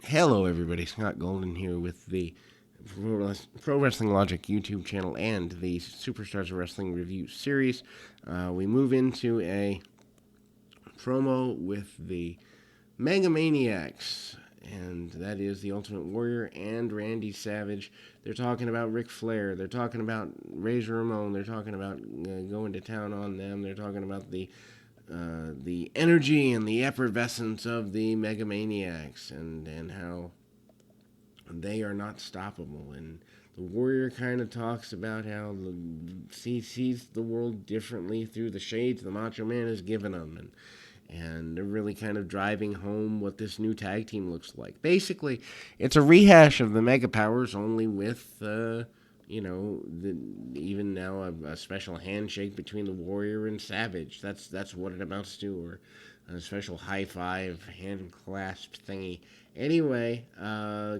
Hello, everybody. Scott Golden here with the Pro Wrestling Logic YouTube channel and the Superstars of Wrestling Review series. We move into a promo with the Megamaniacs, and that is the Ultimate Warrior and Randy Savage. They're talking about Ric Flair. They're talking about Razor Ramon. They're talking about going to town on them. They're talking about the energy and the effervescence of the Megamaniacs and how they are not stoppable. And the Warrior kind of talks about how he sees the world differently through the shades the Macho Man has given him. And they're really kind of driving home what this new tag team looks like. Basically, it's a rehash of the Mega Powers, only with even now a special handshake between the Warrior and Savage. That's what it amounts to, or a special high five hand clasp thingy. Anyway,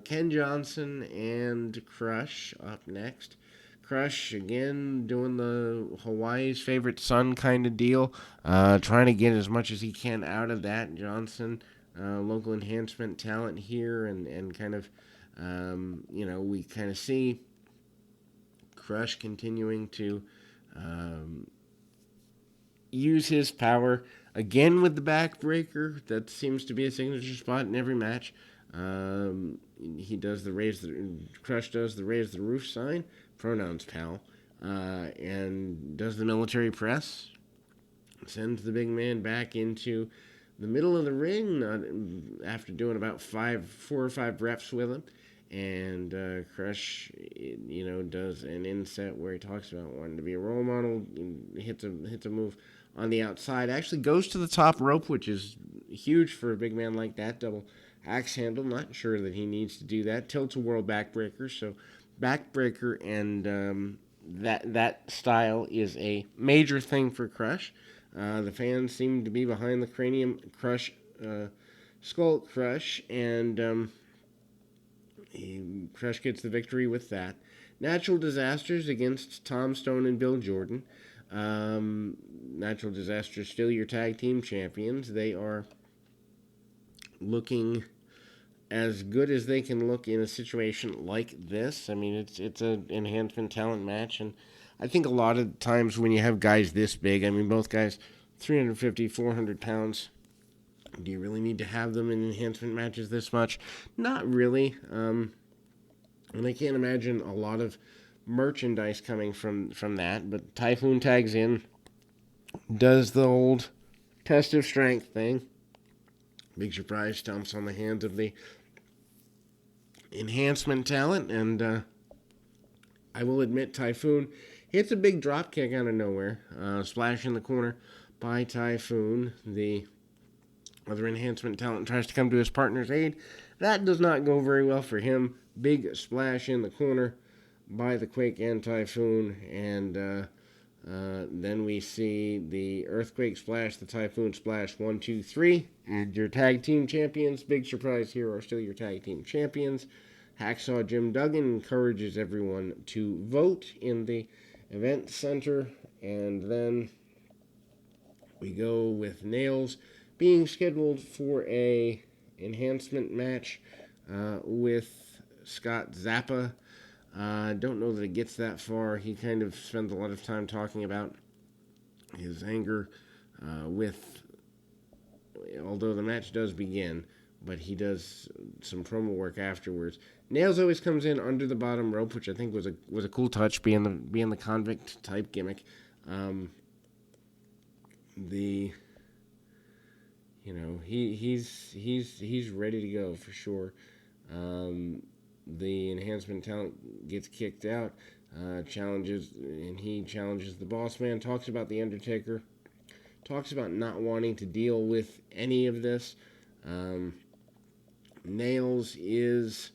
Ken Johnson and Crush up next. Crush again doing the Hawaii's favorite son kind of deal, trying to get as much as he can out of that. Johnson, local enhancement talent here, and kind of, we kind of see Crush continuing to use his power again with the backbreaker. That seems to be a signature spot in every match. He does Crush does the raise the roof sign, pronouns pal, and does the military press, sends the big man back into the middle of the ring after doing about 4 or 5 reps with him. And Crush, does an inset where he talks about wanting to be a role model, hits a move on the outside, actually goes to the top rope, which is huge for a big man like that. Double axe handle, not sure that he needs to do that. Tilt-a-whirl backbreaker, so backbreaker and that style is a major thing for Crush. The fans seem to be behind the Cranium Crush, Skull Crush, and Crush gets the victory with that. Natural Disasters against Tom Stone and Bill Jordan. Natural Disasters still your tag team champions. They are looking as good as they can look in a situation like this. I mean, it's an enhancement talent match, and I think a lot of times when you have guys this big, I mean, both guys 350, 400 pounds, do you really need to have them in enhancement matches this much? Not really. And I can't imagine a lot of merchandise coming from that, but Typhoon tags in, does the old test of strength thing. Big surprise, stomps on the hands of the enhancement talent, and I will admit Typhoon hits a big drop kick out of nowhere. Splash in the corner by Typhoon. The other enhancement talent tries to come to his partner's aid. That does not go very well for him. Big splash in the corner by the Quake and Typhoon, and then we see the Earthquake Splash, the Typhoon Splash, 1, 2, 3. And your tag team champions, big surprise here, are still your tag team champions. Hacksaw Jim Duggan encourages everyone to vote in the event center. And then we go with Nails being scheduled for a enhancement match with Scott Zappa. Don't know that it gets that far. He kind of spends a lot of time talking about his anger although the match does begin, but he does some promo work afterwards. Nails always comes in under the bottom rope, which I think was a cool touch, being the convict type gimmick. He's ready to go for sure. The enhancement talent gets kicked out, challenges the boss man, talks about the Undertaker, talks about not wanting to deal with any of this. Nails is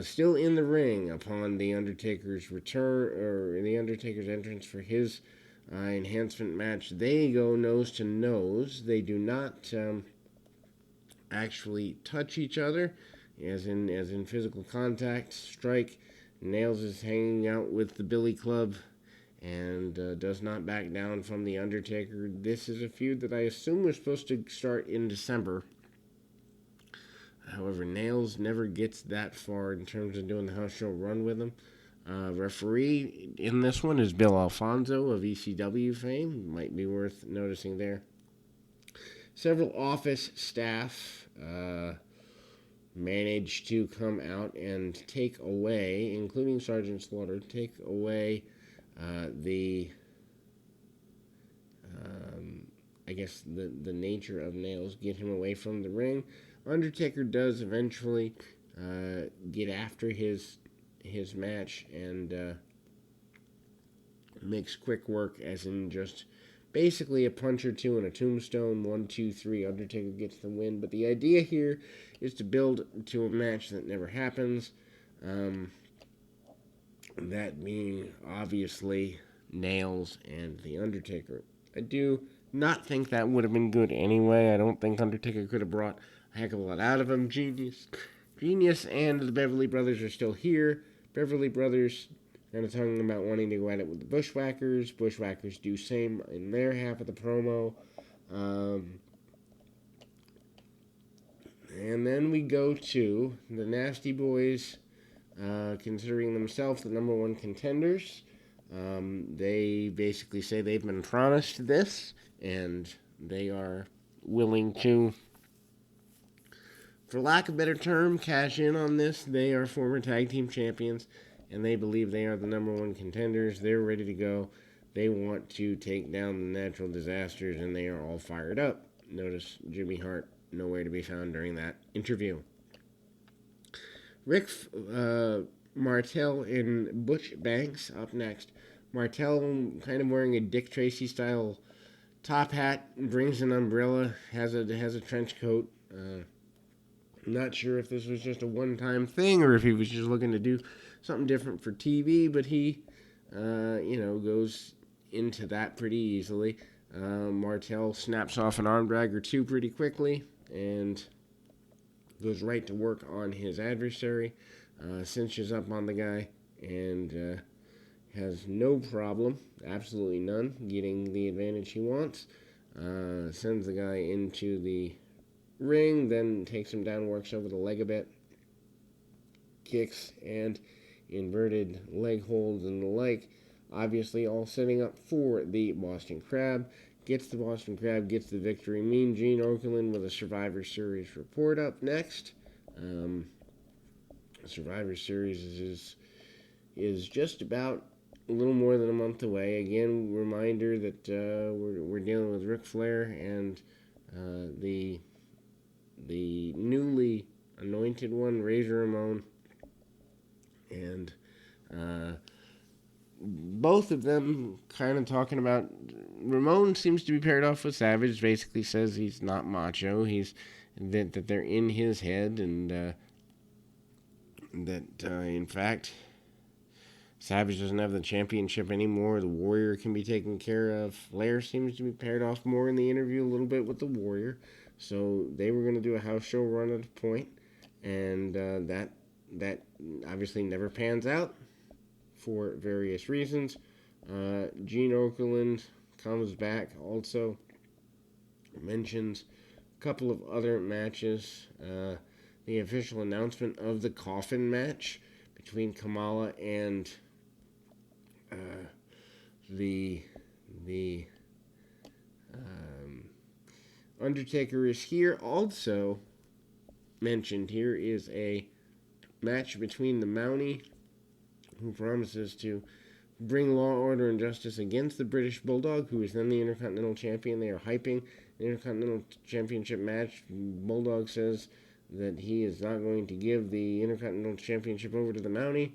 still in the ring upon the Undertaker's return, or the Undertaker's entrance for his enhancement match. They go nose to nose. They do not actually touch each other, as in physical contact. Strike. Nails is hanging out with the Billy Club and does not back down from the Undertaker. This is a feud that I assume was supposed to start in December. However, Nails never gets that far in terms of doing the house show run with him. Referee in this one is Bill Alfonso of ECW fame. Might be worth noticing there. Several office staff managed to come out and take away, including Sergeant Slaughter, take away the nature of Nails, get him away from the ring. Undertaker does eventually get after his match and makes quick work, as in just basically a punch or two and a tombstone. 1, 2, 3. Undertaker gets the win. But the idea here is to build to a match that never happens. That being obviously Nails and the Undertaker. I do not think that would have been good anyway. I don't think Undertaker could have brought a heck of a lot out of him. Genius and the Beverly Brothers are still here. Beverly Brothers kind of talking about wanting to go at it with the Bushwhackers. Bushwhackers do same in their half of the promo. And then we go to the Nasty Boys, considering themselves the number one contenders. They basically say they've been promised this, and they are willing to, for lack of a better term, cash in on this. They are former tag team champions, and they believe they are the number one contenders. They're ready to go. They want to take down the Natural Disasters, and they are all fired up. Notice Jimmy Hart nowhere to be found during that interview. Rick Martel and Butch Banks up next. Martel kind of wearing a Dick Tracy style top hat, brings an umbrella, has a trench coat. Not sure if this was just a one-time thing or if he was just looking to do something different for TV, but he, goes into that pretty easily. Martel snaps off an arm drag or two pretty quickly and goes right to work on his adversary, cinches up on the guy, and has no problem, absolutely none, getting the advantage he wants. Sends the guy into the ring, then takes him down, works over the leg a bit, kicks and inverted leg holds and the like, obviously all setting up for the Boston Crab. Gets the Boston Crab, gets the victory. Mean Gene Okerlund with a Survivor Series report up next. Survivor Series is just about a little more than a month away. Again, reminder that we're dealing with Ric Flair and the newly anointed one, Razor Ramon, and both of them kind of talking about. Ramon seems to be paired off with Savage. Basically says he's not macho. He's that they're in his head, and that in fact Savage doesn't have the championship anymore. The Warrior can be taken care of. Flair seems to be paired off more in the interview a little bit with the Warrior. So they were going to do a house show run at a point, and that obviously never pans out for various reasons. Gene Okerlund comes back, also mentions a couple of other matches. The official announcement of the coffin match between Kamala and the Undertaker is here. Also mentioned here is a match between the Mountie, who promises to bring law, order, and justice against the British Bulldog, who is then the Intercontinental Champion. They are hyping the Intercontinental Championship match. Bulldog says that he is not going to give the Intercontinental Championship over to the Mountie.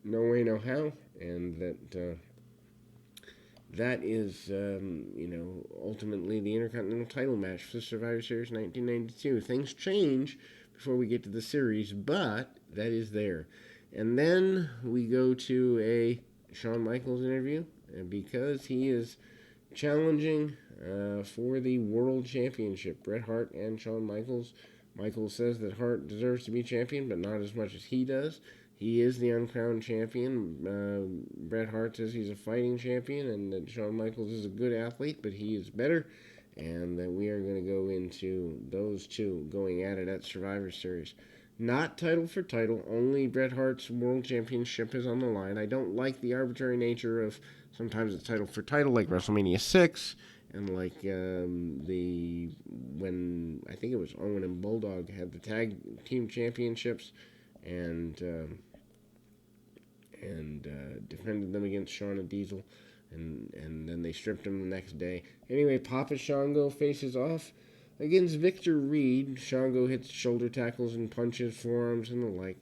No way, no how. And that is, ultimately the Intercontinental title match for the Survivor Series 1992. Things change before we get to the series, but that is there. And then we go to a Shawn Michaels interview, because he is challenging for the World Championship. Bret Hart and Shawn Michaels. Michaels says that Hart deserves to be champion, but not as much as he does. He is the uncrowned champion. Bret Hart says he's a fighting champion, and that Shawn Michaels is a good athlete, but he is better. and that we are going to go into those two going at it at Survivor Series. Not title for title, only Bret Hart's World Championship is on the line. I don't like the arbitrary nature of sometimes it's title for title, like WrestleMania 6, and like when I think it was Owen and Bulldog had the tag team championships, and defended them against Shawn and Diesel, and then they stripped him the next day. Anyway, Papa Shango faces off against Victor Reed. Shango hits shoulder tackles and punches, forearms, and the like.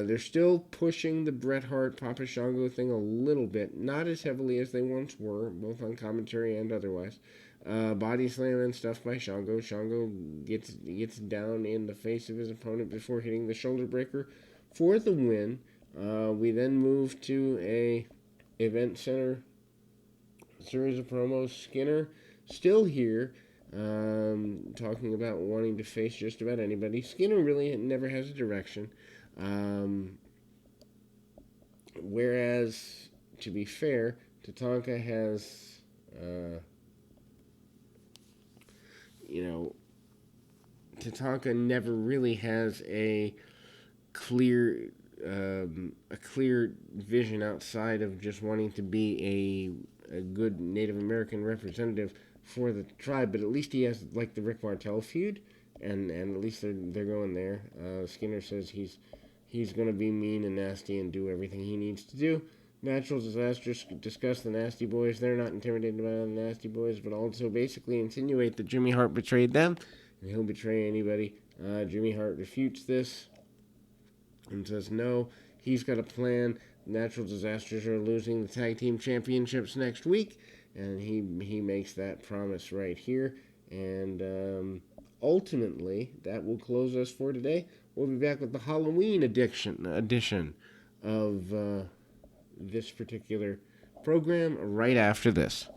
They're still pushing the Bret Hart Papa Shango thing a little bit, not as heavily as they once were, both on commentary and otherwise. Body slam and stuff by Shango. Shango gets down in the face of his opponent before hitting the shoulder breaker for the win. We then move to a event center series of promos. Skinner still here, talking about wanting to face just about anybody. Skinner really never has a direction. Whereas, to be fair, Tatanka has, Tatanka never really has a clear vision outside of just wanting to be a good Native American representative for the tribe, but at least he has like the Rick Martel feud, and at least they're going there. Skinner says he's going to be mean and nasty and do everything he needs to do. Natural Disasters discuss the Nasty Boys. They're not intimidated by the Nasty Boys, but also basically insinuate that Jimmy Hart betrayed them, and he'll betray anybody. Jimmy Hart refutes this and says no, he's got a plan. Natural Disasters are losing the tag team championships next week, and he makes that promise right here. And ultimately, that will close us for today. We'll be back with the Halloween edition of this particular program right after this.